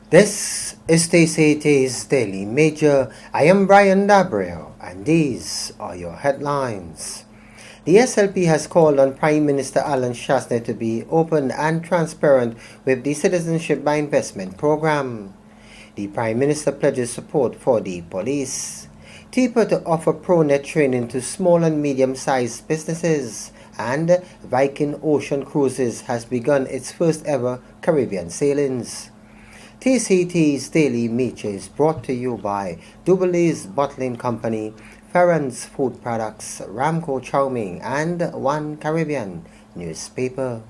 This is TCT's Daily Major. I am Brian Dabreo, and these are your headlines. The SLP has called on Prime Minister Alan Shasner to be open and transparent with the Citizenship by Investment program. The Prime Minister pledges support for the police. TIPA to offer pro-net training to small and medium-sized businesses. And Viking Ocean Cruises has begun its first ever Caribbean sailings. TCT's Daily Major is brought to you by Dubilee's Bottling Company, Farron's Food Products, Ramco Chow Mein, and One Caribbean newspaper.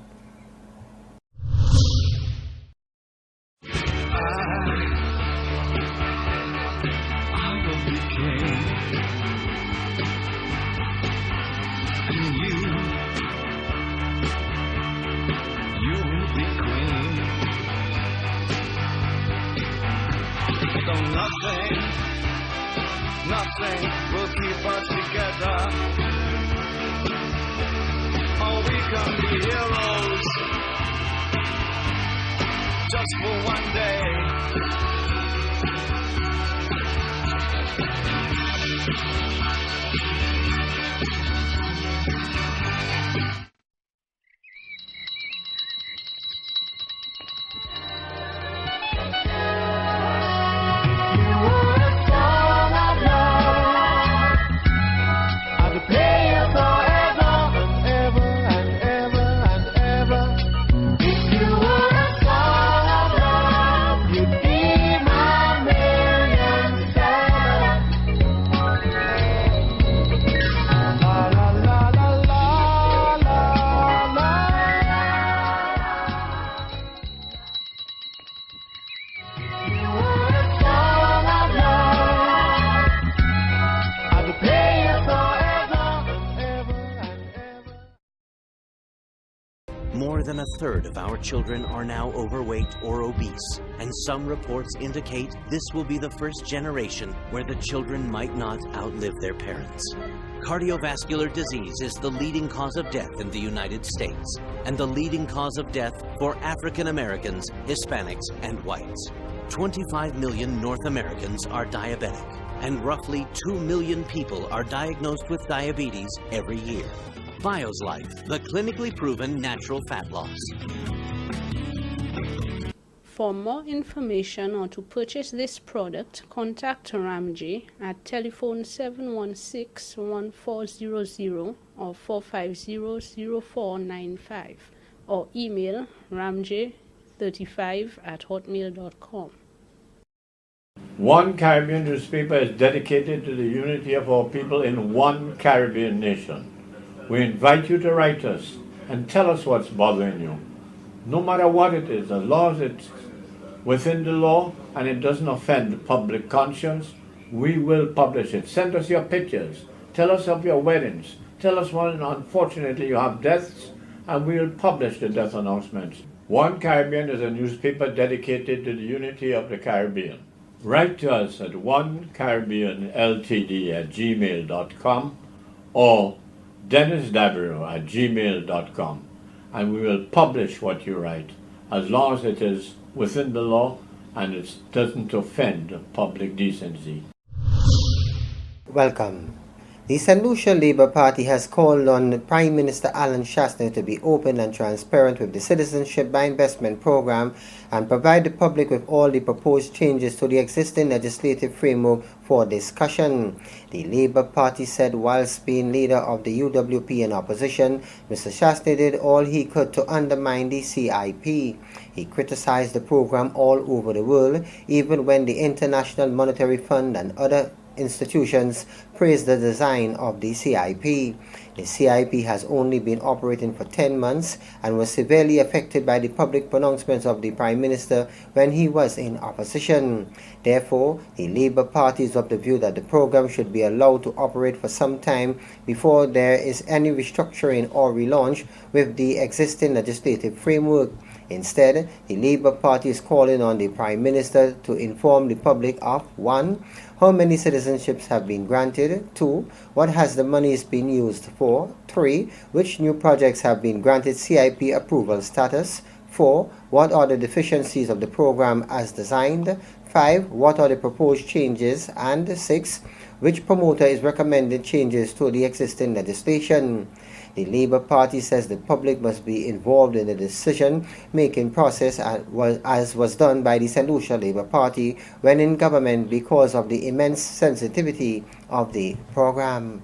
So nothing will keep us together. Oh, we can be heroes just for one day. More than a third of our children are now overweight or obese, and some reports indicate this will be the first generation where the children might not outlive their parents. Cardiovascular disease is the leading cause of death in the United States, and the leading cause of death for African Americans, Hispanics, and whites. 25 million North Americans are diabetic, and roughly 2 million people are diagnosed with diabetes every year. Bio's Life, the clinically proven natural fat loss. For more information or to purchase this product, contact Ramji at telephone 716-1400 or 450-0495 or email ramj35@hotmail.com. One Caribbean newspaper is dedicated to the unity of our people in one Caribbean nation. We invite you to write us and tell us what's bothering you. No matter what it is, as long as it's within the law and it doesn't offend the public conscience, we will publish it. Send us your pictures. Tell us of your weddings. Tell us when unfortunately you have deaths, and we will publish the death announcements. One Caribbean is a newspaper dedicated to the unity of the Caribbean. Write to us at onecaribbeanltd@gmail.com or dennisdabero@gmail.com, and we will publish what you write, as long as it is within the law and it doesn't offend public decency. Welcome. The St. Lucia Labour Party has called on Prime Minister Alan Shasner to be open and transparent with the Citizenship by Investment program and provide the public with all the proposed changes to the existing legislative framework for discussion. The Labour Party said whilst being leader of the UWP in opposition, Mr. Shasner did all he could to undermine the CIP. He criticized the program all over the world, even when the International Monetary Fund and other institutions praised the design of the CIP. The CIP has only been operating for 10 months and was severely affected by the public pronouncements of the Prime Minister when he was in opposition. Therefore, the Labour Party is of the view that the program should be allowed to operate for some time before there is any restructuring or relaunch with the existing legislative framework. Instead, the Labour Party is calling on the Prime Minister to inform the public of 1. How many citizenships have been granted? 2. What has the monies been used for? 3. Which new projects have been granted CIP approval status? 4. What are the deficiencies of the program as designed? 5. What are the proposed changes? And 6. Which promoter is recommending changes to the existing legislation? The Labour Party says the public must be involved in the decision-making process as was done by the St. Lucia Labour Party when in government because of the immense sensitivity of the program.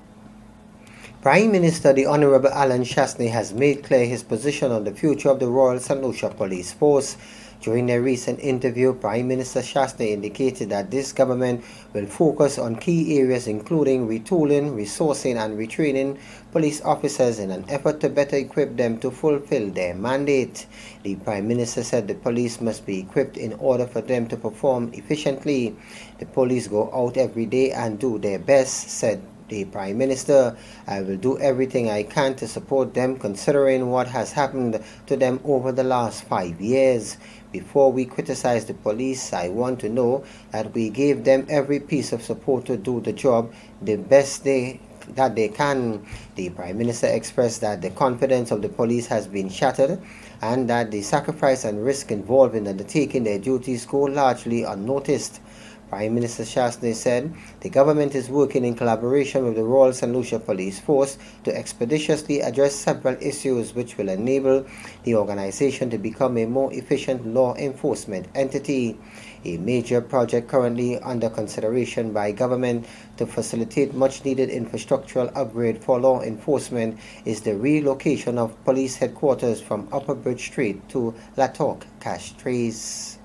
Prime Minister the Honourable Alan Chastney has made clear his position on the future of the Royal St. Lucia Police Force. During a recent interview, Prime Minister Chastney indicated that this government will focus on key areas including retooling, resourcing and retraining police officers in an effort to better equip them to fulfill their mandate. The Prime Minister said the police must be equipped in order for them to perform efficiently. The police go out every day and do their best, said the Prime Minister. I will do everything I can to support them considering what has happened to them over the last 5 years. Before we criticize the police, I want to know that we gave them every piece of support to do the job the best that they can. The Prime Minister expressed that the confidence of the police has been shattered and that the sacrifice and risk involved in undertaking their duties go largely unnoticed. Prime Minister Chastney said the government is working in collaboration with the Royal St. Lucia Police Force to expeditiously address several issues which will enable the organization to become a more efficient law enforcement entity. A major project currently under consideration by government to facilitate much needed infrastructural upgrade for law enforcement is the relocation of police headquarters from Upper Bridge Street to Latok Cash Trace.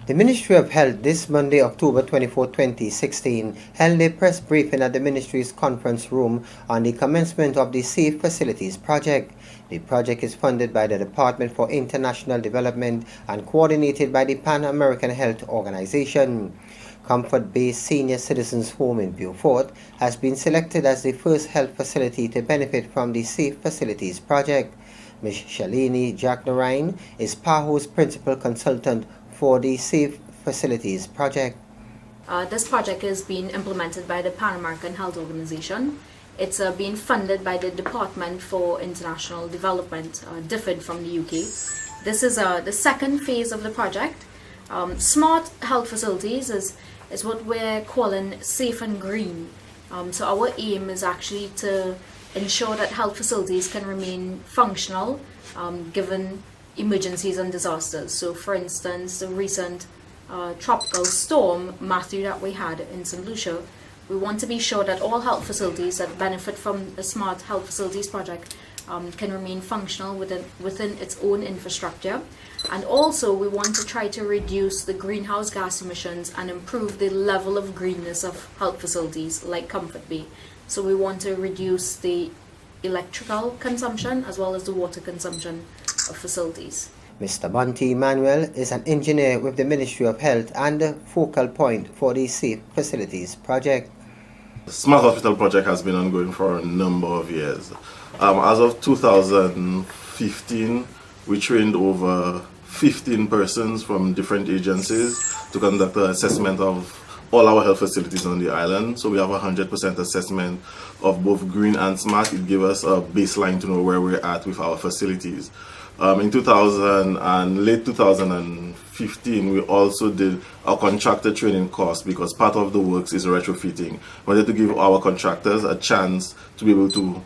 The Ministry of Health this Monday, October 24, 2016, held a press briefing at the Ministry's conference room on the commencement of the Safe Facilities Project. The project is funded by the Department for International Development and coordinated by the Pan American Health Organization. Comfort Bay Senior Citizens Home in Beaufort has been selected as the first health facility to benefit from the Safe Facilities Project. Ms. Shalini Jacknarine is PAHO's principal consultant for the Safe Facilities Project. This project is being implemented by the Pan American Health Organization. It's being funded by the Department for International Development, different from the UK. This is the second phase of the project. Smart health facilities is what we're calling safe and green. So our aim is actually to ensure that health facilities can remain functional given emergencies and disasters. So for instance, the recent tropical storm Matthew that we had in St. Lucia, we want to be sure that all health facilities that benefit from the Smart Health Facilities Project can remain functional within its own infrastructure. And also we want to try to reduce the greenhouse gas emissions and improve the level of greenness of health facilities like Comfort Bay. So we want to reduce the electrical consumption as well as the water consumption of facilities. Mr. Monty Manuel is an engineer with the Ministry of Health and the focal point for the Safe Facilities Project. The Smart Hospital Project has been ongoing for a number of years. As of 2015, we trained over 15 persons from different agencies to conduct an assessment of all our health facilities on the island. So we have 100% assessment of both green and smart. It gives us a baseline to know where we're at with our facilities. In late 2015, we also did a contractor training course because part of the works is retrofitting. We wanted to give our contractors a chance to be able to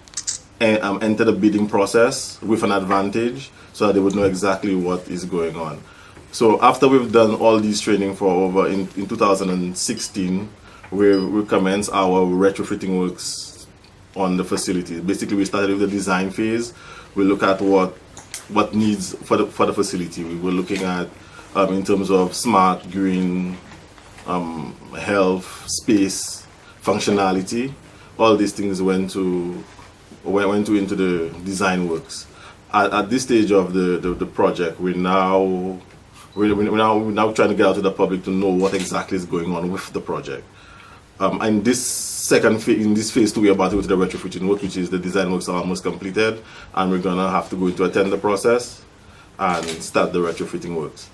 enter the bidding process with an advantage so that they would know exactly what is going on. So after we've done all these training for over in 2016, we commenced our retrofitting works on the facility. Basically, we started with the design phase. We look at what needs for the facility. We were looking at in terms of smart, green, health, space, functionality. All these things went into the design works. At this stage of the project, we're now trying to get out to the public to know what exactly is going on with the project. And this in this phase 2, we're about to go to the retrofitting work, which is the design works are almost completed, and we're gonna have to go into a tender process and start the retrofitting works.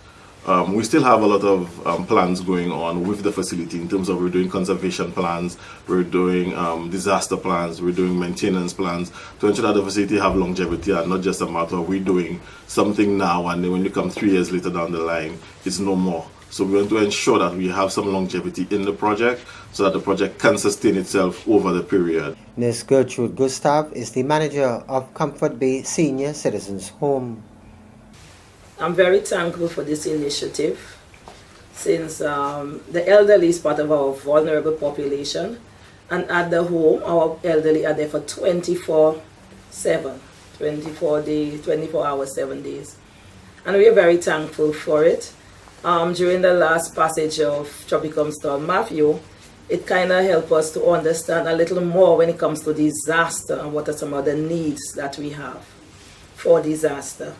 We still have a lot of plans going on with the facility in terms of we're doing conservation plans, we're doing disaster plans, we're doing maintenance plans to ensure that the facility have longevity and not just a matter of we're doing something now and then when you come 3 years later down the line, it's no more. So we want to ensure that we have some longevity in the project so that the project can sustain itself over the period. Ms. Gertrude Gustav is the manager of Comfort Bay Senior Citizens Home. I'm very thankful for this initiative since the elderly is part of our vulnerable population, and at the home our elderly are there for 24/7, 24 hours, 7 days, and we are very thankful for it. During the last passage of Tropical Storm Matthew, it kind of helped us to understand a little more when it comes to disaster and what are some of the needs that we have for disaster.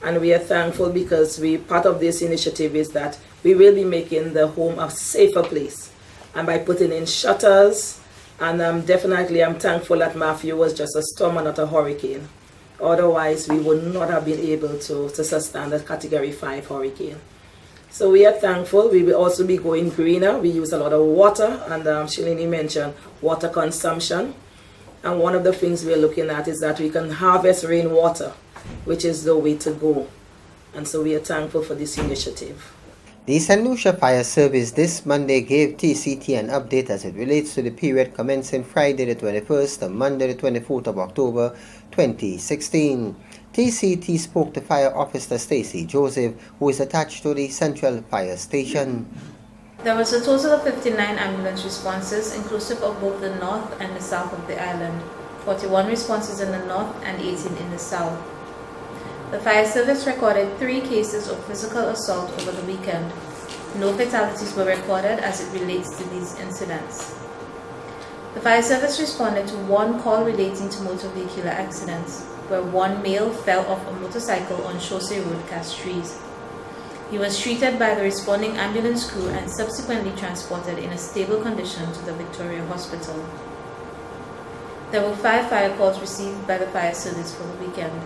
And we are thankful because part of this initiative is that we will be making the home a safer place. And by putting in shutters, and definitely I'm thankful that Matthew was just a storm and not a hurricane. Otherwise, we would not have been able to sustain a Category 5 hurricane. So we are thankful. We will also be going greener. We use a lot of water, and Shalini mentioned water consumption. And one of the things we're looking at is that we can harvest rainwater, which is the way to go. And so we are thankful for this initiative. The St. Lucia Fire Service this Monday gave TCT an update as it relates to the period commencing Friday the 21st to Monday the 24th of October 2016. TCT spoke to Fire Officer Stacy Joseph, who is attached to the Central Fire Station. There was a total of 59 ambulance responses, inclusive of both the north and the south of the island, 41 responses in the north and 18 in the south. The fire service recorded 3 cases of physical assault over the weekend. No fatalities were recorded as it relates to these incidents. The fire service responded to 1 call relating to motor vehicular accidents, where 1 male fell off a motorcycle on Chaussee Road, Castries. He was treated by the responding ambulance crew and subsequently transported in a stable condition to the Victoria Hospital. There were 5 fire calls received by the fire service for the weekend.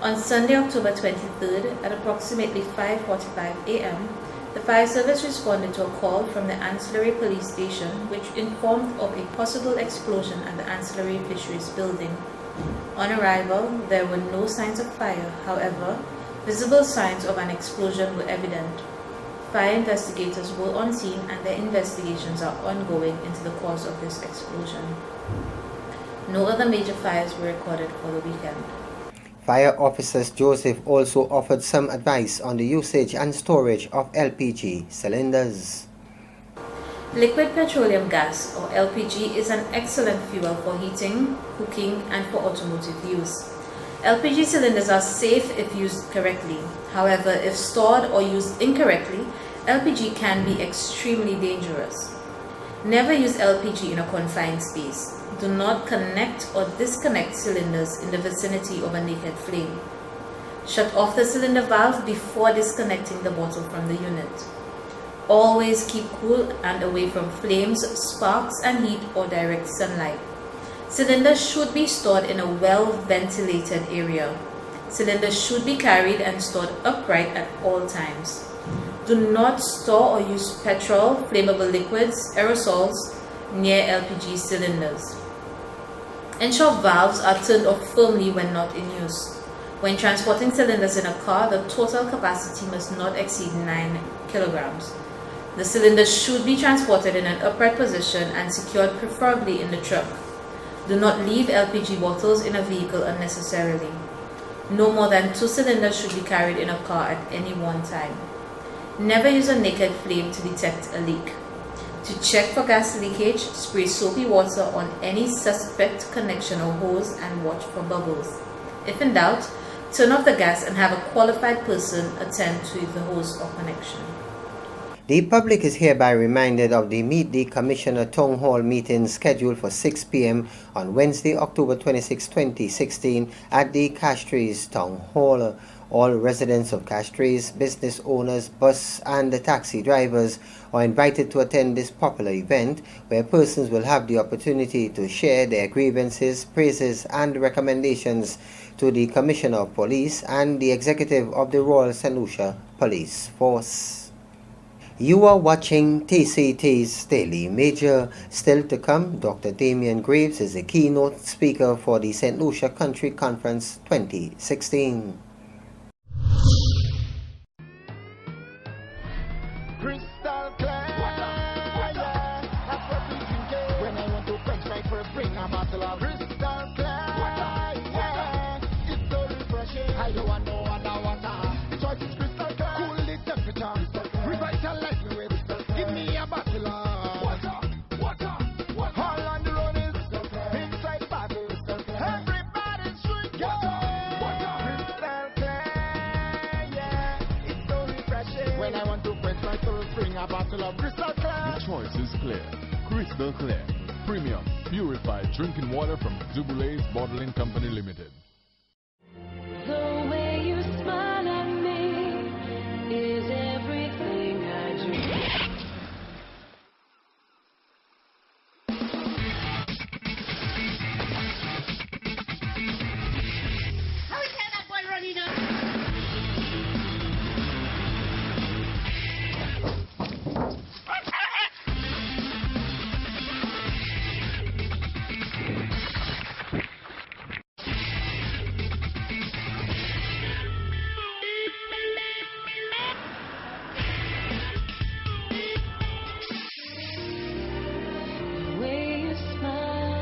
On Sunday, October 23rd, at approximately 5:45 a.m., the fire service responded to a call from the Ancillary Police Station, which informed of a possible explosion at the Ancillary Fisheries building. On arrival, there were no signs of fire. However, visible signs of an explosion were evident. Fire investigators were on scene and their investigations are ongoing into the cause of this explosion. No other major fires were recorded for the weekend. Fire Officers Joseph also offered some advice on the usage and storage of LPG cylinders. Liquid petroleum gas, or LPG, is an excellent fuel for heating, cooking, and for automotive use. LPG cylinders are safe if used correctly. However, if stored or used incorrectly, LPG can be extremely dangerous. Never use LPG in a confined space. Do not connect or disconnect cylinders in the vicinity of a naked flame. Shut off the cylinder valve before disconnecting the bottle from the unit. Always keep cool and away from flames, sparks, and heat or direct sunlight. Cylinders should be stored in a well-ventilated area. Cylinders should be carried and stored upright at all times. Do not store or use petrol, flammable liquids, aerosols near LPG cylinders. Ensure valves are turned off firmly when not in use. When transporting cylinders in a car, the total capacity must not exceed 9 kilograms. The cylinders should be transported in an upright position and secured preferably in the truck. Do not leave LPG bottles in a vehicle unnecessarily. No more than 2 cylinders should be carried in a car at any one time. Never use a naked flame to detect a leak. To check for gas leakage, spray soapy water on any suspect connection or hose and watch for bubbles. If in doubt, turn off the gas and have a qualified person attend to the hose or connection. The public is hereby reminded of the Meet the Commissioner Town Hall meeting scheduled for 6 p.m. on Wednesday, October 26, 2016 at the Castries Town Hall. All residents of Castries, business owners, bus and taxi drivers are invited to attend this popular event where persons will have the opportunity to share their grievances, praises and recommendations to the Commissioner of Police and the Executive of the Royal St. Lucia Police Force. You are watching TCT's Daily Major. Still to come, Dr. Damian Graves is the keynote speaker for the St. Lucia Country Conference 2016. Crystal clear. Yeah. That's what we drink. When I want to quench my first bring a bottle of crystal clear. Yeah. It's so refreshing. I don't want no other water. The choice is crystal clear. Cool the temperature. Revitalize me with. Give me a bottle of water. All on the road is inside bottle. Everybody's drinking water. Crystal clear. Yeah. It's so refreshing. When I want to quench my thirst, bring a bottle of crystal clear. The choice is clear. Crystal clear. Premium, purified drinking water from Duboulet's Bottling Company Limited. The way you smile at me is everything I dream. How is that boy running up? The way you smile at me.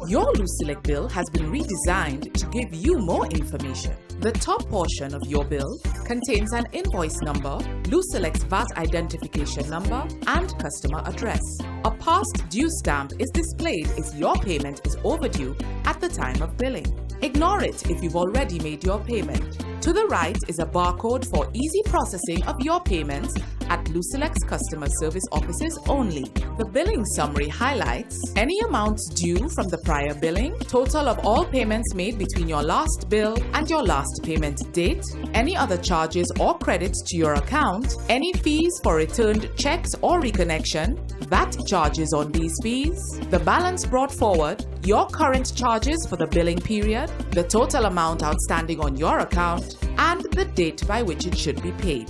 Your Lucelec bill has been redesigned to give you more information. The top portion of your bill contains an invoice number, Lucelec's VAT identification number, and customer address. A past due stamp is displayed if your payment is overdue at the time of billing. Ignore it if you've already made your payment. To the right is a barcode for easy processing of your payments at Lucelec's customer service offices only. The billing summary highlights any amounts due from the prior billing, total of all payments made between your last bill and your last payment date, any other charges or credits to your account, any fees for returned checks or reconnection, VAT charges on these fees, the balance brought forward, your current charges for the billing period, the total amount outstanding on your account, and the date by which it should be paid.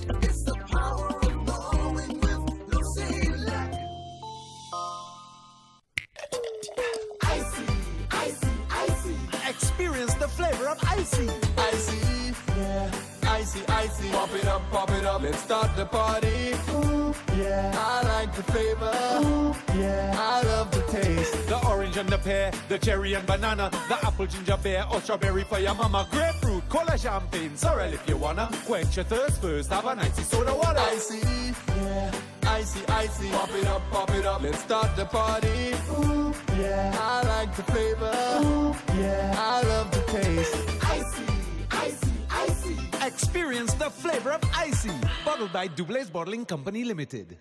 Experience the flavor of icy. Icy, yeah. Icy. Pop it up. Let's start the party. Ooh, yeah. I like the flavor. Ooh, yeah. I love the taste. The orange and the pear, the cherry and banana, the apple, ginger beer, or strawberry for your mama. Grapefruit, cola, champagne, sorrel if you wanna. Quench your thirst first, have an icy soda water. Icy, yeah. Icy. Pop it up. Let's start the party. Ooh, yeah. I like the flavor. Ooh, yeah. I love the taste. Icy. Experience the flavor of icy. Bottled by Duboulet's Bottling Company Limited.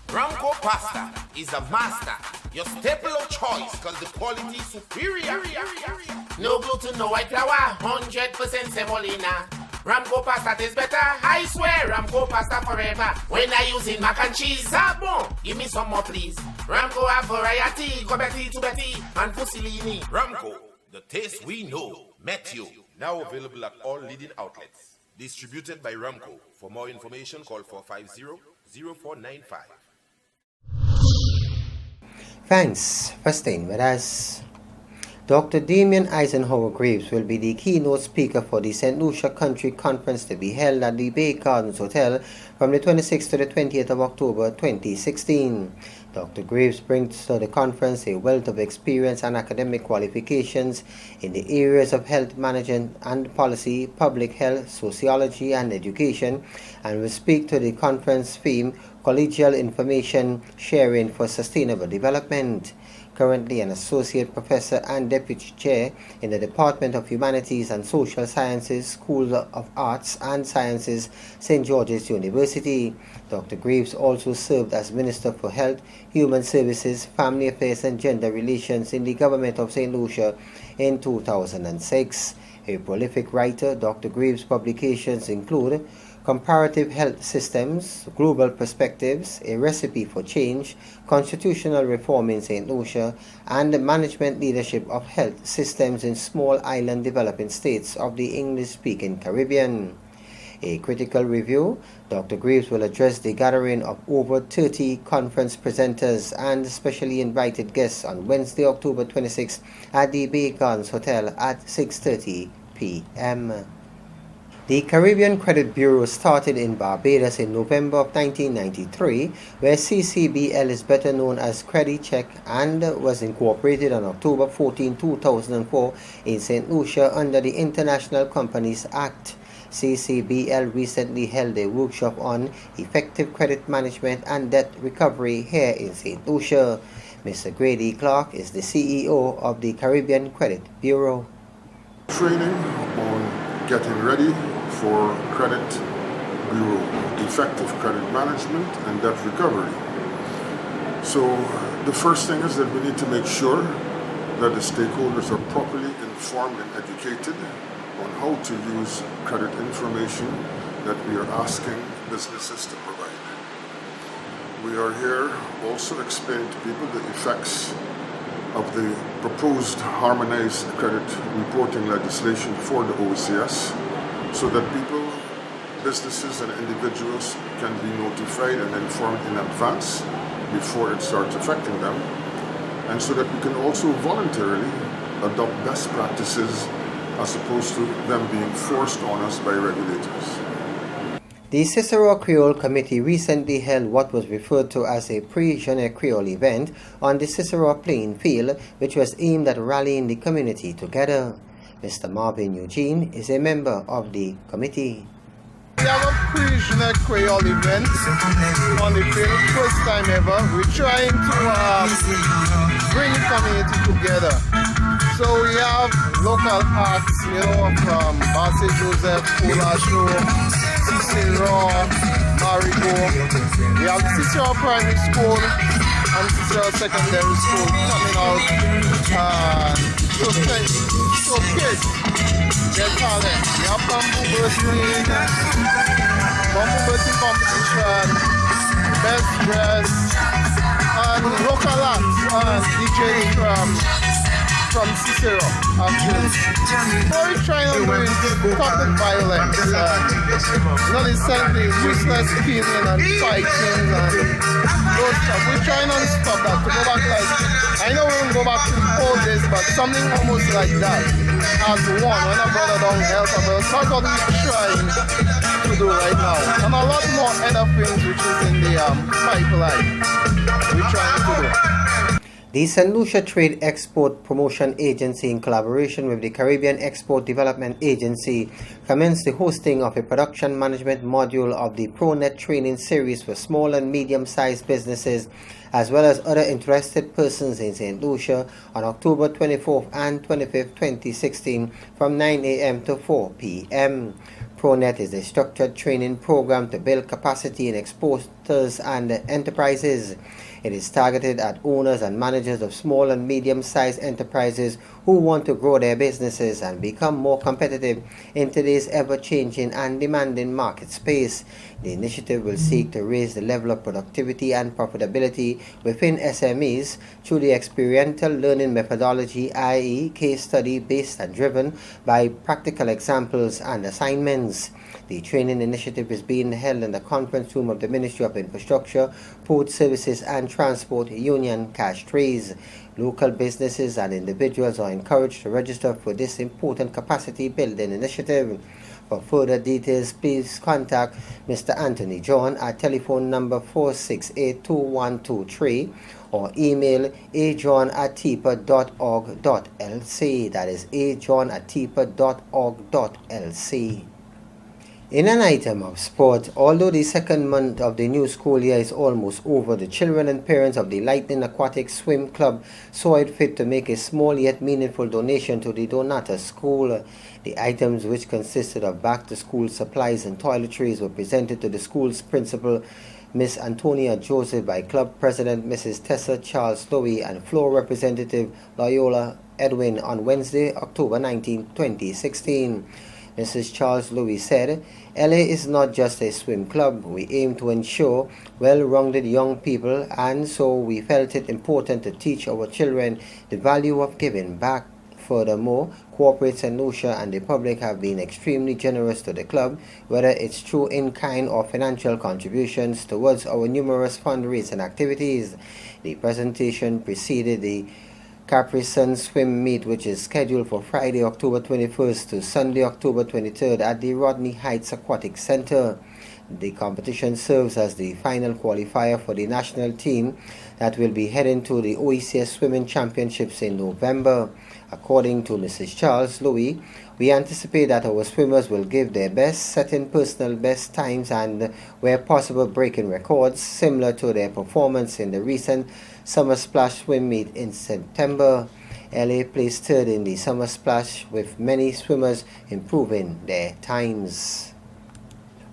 Ramco pasta is a master. Your staple of choice because the quality is superior. No gluten, no white flour, 100% semolina. Ramco pasta tastes better, I swear. Ramco pasta forever. When I using mac and cheese, bon. Give me some more, please. Ramco have variety, go Betty to Betty and Fusilini. Ramco, the taste we know. Met you. Now available at all leading outlets. Distributed by Ramco. For more information, call 450-0495. Thanks for staying with us. Dr. Damian Eisenhower Graves will be the keynote speaker for the St. Lucia Country Conference to be held at the Bay Gardens Hotel from the 26th to the 20th of October 2016. Dr. Graves brings to the conference a wealth of experience and academic qualifications in the areas of health management and policy, public health, sociology, and education, and will speak to the conference theme, Collegial Information Sharing for Sustainable Development. currently an associate professor and deputy chair in the Department of Humanities and Social Sciences, School of Arts and Sciences, St. George's University. Dr. Greaves also served as Minister for Health, Human Services, Family Affairs and Gender Relations in the government of St. Lucia in 2006. A prolific writer, Dr. Greaves' publications include Comparative Health Systems, Global Perspectives, A Recipe for Change, Constitutional Reform in St. Lucia, and the Management Leadership of Health Systems in Small Island Developing States of the English-speaking Caribbean. A critical review, Dr. Greaves will address the gathering of over 30 conference presenters and specially invited guests on Wednesday, October 26 at the Bacons Hotel at 6:30 p.m. The Caribbean Credit Bureau started in Barbados in November of 1993, where CCBL is better known as Credit Check, and was incorporated on October 14, 2004 in St. Lucia under the International Companies Act. CCBL recently held a workshop on effective credit management and debt recovery here in St. Lucia. Mr. Grady Clark is the CEO of the Caribbean Credit Bureau. Training on getting ready for credit bureau, effective credit management and debt recovery. So the first thing is that we need to make sure that the stakeholders are properly informed and educated on how to use credit information that we are asking businesses to provide. We are here also explaining to people the effects of the proposed harmonized credit reporting legislation for the OCS, so that people, businesses and individuals can be notified and informed in advance before it starts affecting them, and so that we can also voluntarily adopt best practices as opposed to them being forced on us by regulators. The Cicero Creole Committee recently held what was referred to as a Pre-Jeune Creole event on the Cicero playing field, which was aimed at rallying the community together. Mr. Marvin Eugene is a member of the committee. We have a Pre-Jeune Creole event on the field, first time ever. We're trying to bring the community together. So we have local acts, from Basse Joseph, Olasho, Cicero, Marigo. We have Cicero Primary School and Cicero Secondary School coming out. So kids, their talent. We have bamboo bursting competition, best dress, and local acts and DJs from Cicero, actually. What we're trying to do is stop the violence. Not essentially useless killing and fighting and those stuff. We're trying to stop that, to go back I know we won't go back to the old days, but something almost like that as one. When a brother don't help a brother, that's what we're trying to do right now. And a lot more other things which is in the pipeline we're trying to do. The St. Lucia Trade Export Promotion Agency, in collaboration with the Caribbean Export Development Agency, commenced the hosting of a production management module of the ProNet training series for small and medium-sized businesses, as well as other interested persons in St. Lucia on October 24th and 25th, 2016 from 9 a.m. to 4 p.m. ProNet is a structured training program to build capacity in exporters and enterprises. It is targeted at owners and managers of small and medium-sized enterprises who want to grow their businesses and become more competitive in today's ever-changing and demanding market space. The initiative will seek to raise the level of productivity and profitability within SMEs through the experiential learning methodology, i.e. case study based and driven by practical examples and assignments. The training initiative is being held in the conference room of the Ministry of Infrastructure, Port Services and Transport Union Cash Trays. Local businesses and individuals are encouraged to register for this important capacity building initiative. For further details, please contact Mr. Anthony John at telephone number 468-2123 or email ajohn@tipa.org.lc. That is ajohn@tipa.org.lc. In an item of sport, although the second month of the new school year is almost over, the children and parents of the Lightning Aquatic Swim Club saw it fit to make a small yet meaningful donation to the Donata School. The items, which consisted of back-to-school supplies and toiletries, were presented to the school's principal, Miss Antonia Joseph, by club president Mrs. Tessa Charles Lowy and floor representative Loyola Edwin on Wednesday, October 19, 2016. Mrs. Charles Lowy said, LA is not just a swim club. We aim to ensure well-rounded young people, and so we felt it important to teach our children the value of giving back. Furthermore, corporate St. Lucia and the public have been extremely generous to the club, whether it's through in-kind or financial contributions towards our numerous fundraising activities. The presentation preceded the Capri Sun Swim Meet, which is scheduled for Friday, October 21st to Sunday, October 23rd at the Rodney Heights Aquatic Center. The competition serves as the final qualifier for the national team that will be heading to the OECS Swimming Championships in November. According to Mrs. Charles Louis, we anticipate that our swimmers will give their best, setting personal best times and, where possible, breaking records similar to their performance in the recent Summer Splash Swim Meet in September. LA placed third in the Summer Splash, with many swimmers improving their times.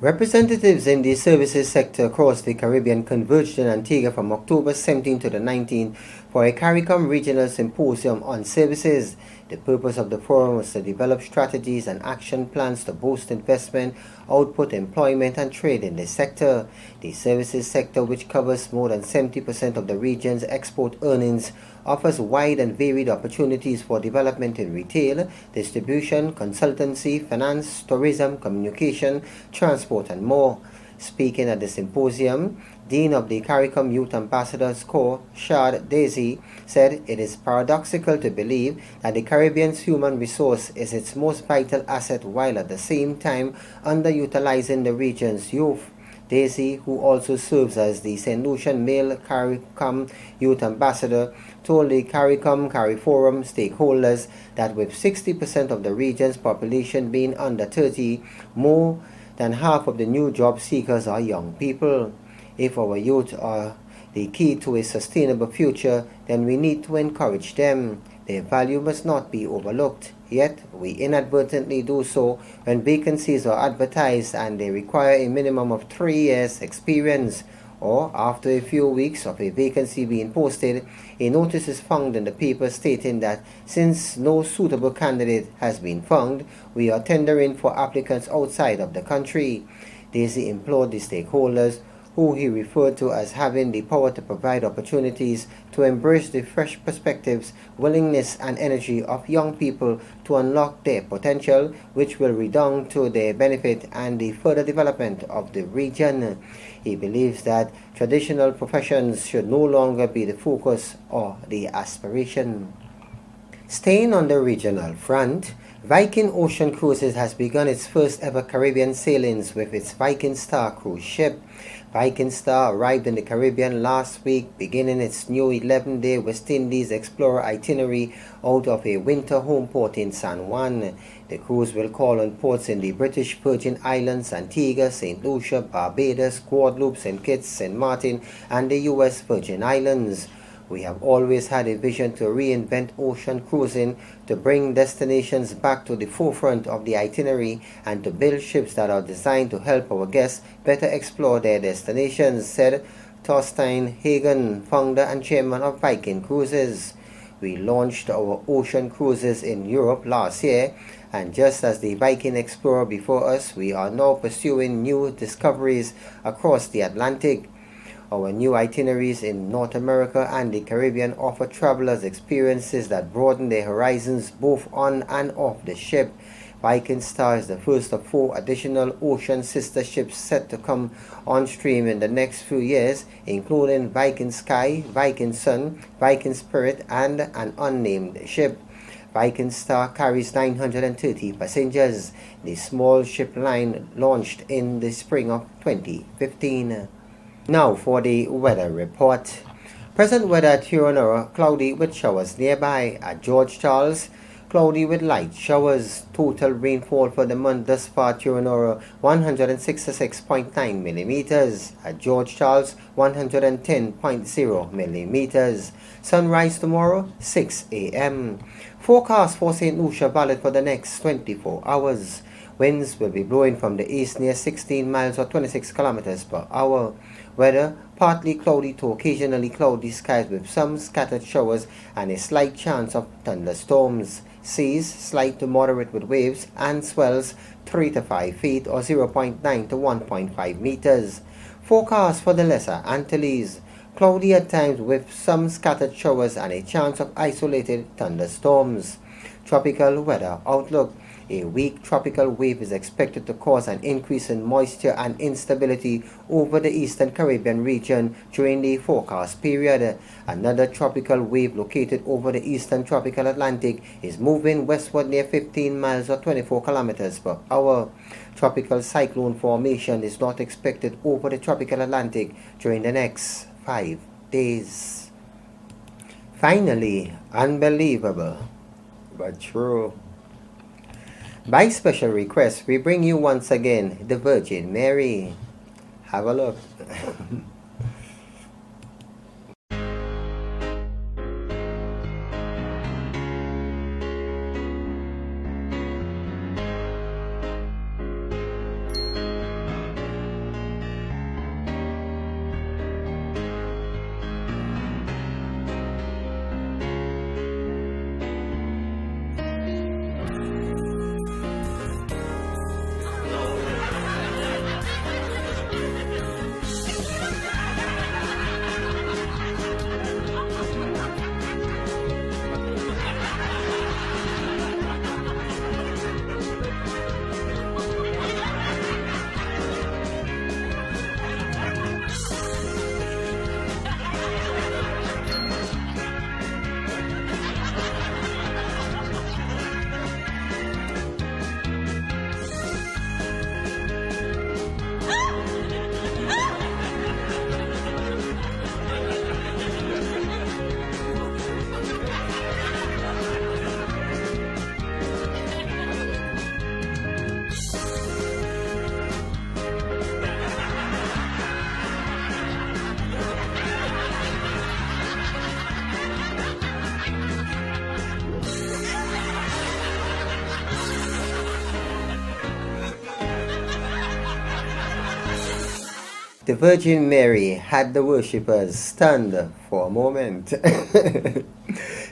Representatives in the services sector across the Caribbean converged in Antigua from October 17 to the 19th for a CARICOM Regional Symposium on Services. The purpose of the forum was to develop strategies and action plans to boost investment, output, employment, and trade in this sector. The services sector, which covers more than 70% of the region's export earnings, offers wide and varied opportunities for development in retail, distribution, consultancy, finance, tourism, communication, transport, and more. Speaking at the symposium, Dean of the CARICOM Youth Ambassadors Corps, Shad Daisy, said it is paradoxical to believe that the Caribbean's human resource is its most vital asset, while at the same time underutilizing the region's youth. Daisy, who also serves as the St. Lucian Male CARICOM Youth Ambassador, told the CARICOM CARIForum stakeholders that with 60% of the region's population being under 30, more than half of the new job seekers are young people. If our youth are the key to a sustainable future, then we need to encourage them. Their value must not be overlooked. Yet, we inadvertently do so when vacancies are advertised and they require a minimum of 3 years' experience, or after a few weeks of a vacancy being posted, a notice is found in the paper stating that since no suitable candidate has been found, we are tendering for applicants outside of the country. Daisy implored the stakeholders, who he referred to as having the power to provide opportunities, to embrace the fresh perspectives, willingness, and energy of young people to unlock their potential, which will redound to their benefit and the further development of the region. He believes that traditional professions should no longer be the focus or the aspiration. Staying on the regional front, Viking Ocean Cruises has begun its first ever Caribbean sailings with its Viking Star cruise ship. Viking Star arrived in the Caribbean last week, beginning its new 11-day West Indies Explorer itinerary out of a winter home port in San Juan. The cruise will call on ports in the British Virgin Islands, Antigua, St. Lucia, Barbados, Guadeloupe, St. Kitts, St. Martin, and the U.S. Virgin Islands. We have always had a vision to reinvent ocean cruising, to bring destinations back to the forefront of the itinerary, and to build ships that are designed to help our guests better explore their destinations, said Thorstein Hagen, founder and chairman of Viking Cruises. We launched our ocean cruises in Europe last year, and just as the Viking Explorer before us, we are now pursuing new discoveries across the Atlantic. Our new itineraries in North America and the Caribbean offer travelers experiences that broaden their horizons both on and off the ship. Viking Star is the first of 4 additional ocean sister ships set to come on stream in the next few years, including Viking Sky, Viking Sun, Viking Spirit, and an unnamed ship. Viking Star carries 930 passengers. The small ship line launched in the spring of 2015. Now for the weather report. Present weather at Huron cloudy with showers nearby. At George Charles, cloudy with light showers. Total rainfall for the month thus far, Turinora 166.9 millimeters. At George Charles 110.0 millimeters. Sunrise tomorrow 6 a.m. Forecast for St. Lucia Valley for the next 24 hours. Winds will be blowing from the east near 16 miles or 26 kilometers per hour. Weather partly cloudy to occasionally cloudy skies with some scattered showers and a slight chance of thunderstorms. Seas slight to moderate with waves and swells 3 to 5 feet or 0.9 to 1.5 meters. Forecast for the Lesser Antilles. Cloudy at times with some scattered showers and a chance of isolated thunderstorms. Tropical weather outlook. A weak tropical wave is expected to cause an increase in moisture and instability over the eastern Caribbean region during the forecast period. Another tropical wave located over the eastern tropical Atlantic is moving westward near 15 miles or 24 kilometers per hour. Tropical cyclone formation is not expected over the tropical Atlantic during the next 5 days. Finally, unbelievable but true. By special request, we bring you once again the Virgin Mary. Have a look. The Virgin Mary had the worshippers stunned for a moment. Here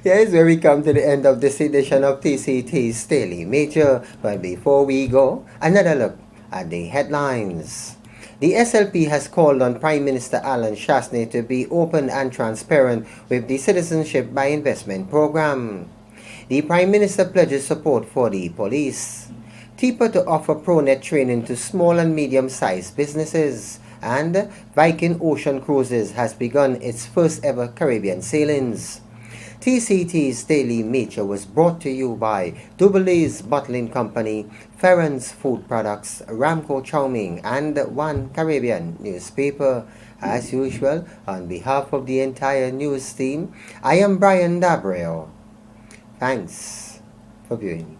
is where we come to the end of this edition of TCT's Daily Major. But before we go, another look at the headlines. The SLP has called on Prime Minister Alan Shasney to be open and transparent with the Citizenship by Investment program. The Prime Minister pledges support for the police. TIPA to offer ProNet training to small and medium-sized businesses. And Viking Ocean Cruises has begun its first ever Caribbean sailings. TCT's Daily Major was brought to you by Double A's Bottling Company, Ferrens Food Products, Ramco Chowming, and One Caribbean Newspaper. As usual, on behalf of the entire news team, I am Brian Dabreo. Thanks for viewing.